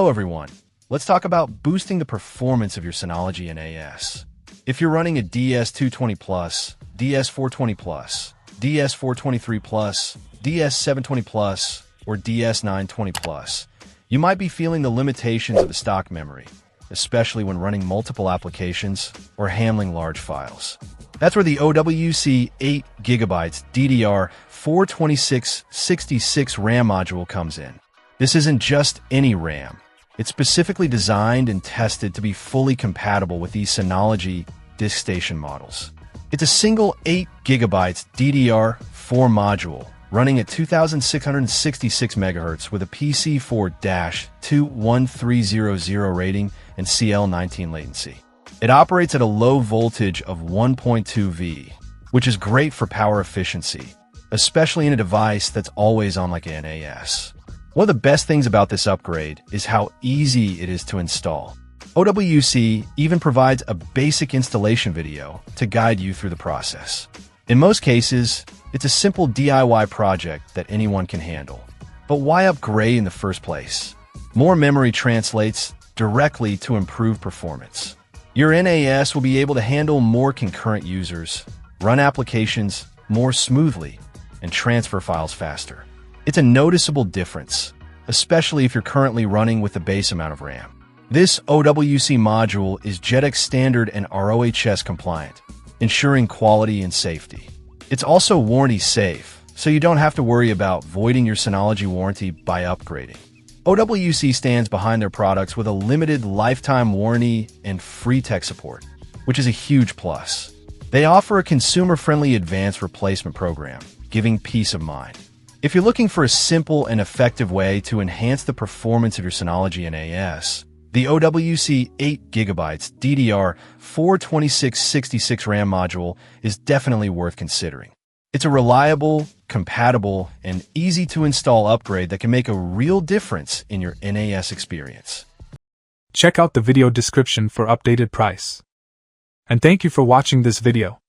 Hello everyone, let's talk about boosting the performance of your Synology NAS. If you're running a DS220 Plus, DS420 Plus, DS423 Plus, DS720 Plus, or DS920 Plus, you might be feeling the limitations of the stock memory, especially when running multiple applications or handling large files. That's where the OWC 8GB DDR4 2666 RAM module comes in. This isn't just any RAM. It's specifically designed and tested to be fully compatible with these Synology disk station models. It's a single 8GB DDR4 module running at 2666 MHz with a PC4-21300 rating and CL19 latency. It operates at a low voltage of 1.2 V, which is great for power efficiency, especially in a device that's always on like a NAS. One of the best things about this upgrade is how easy it is to install. OWC even provides a basic installation video to guide you through the process. In most cases, it's a simple DIY project that anyone can handle. But why upgrade in the first place? More memory translates directly to improved performance. Your NAS will be able to handle more concurrent users, run applications more smoothly, and transfer files faster. It's a noticeable difference, especially if you're currently running with the base amount of RAM. This OWC module is JEDEC standard and RoHS compliant, ensuring quality and safety. It's also warranty safe, so you don't have to worry about voiding your Synology warranty by upgrading. OWC stands behind their products with a limited lifetime warranty and free tech support, which is a huge plus. They offer a consumer-friendly advanced replacement program, giving peace of mind. If you're looking for a simple and effective way to enhance the performance of your Synology NAS, the OWC 8GB DDR4 2666 RAM module is definitely worth considering. It's a reliable, compatible, and easy-to-install upgrade that can make a real difference in your NAS experience. Check out the video description for updated price. And thank you for watching this video.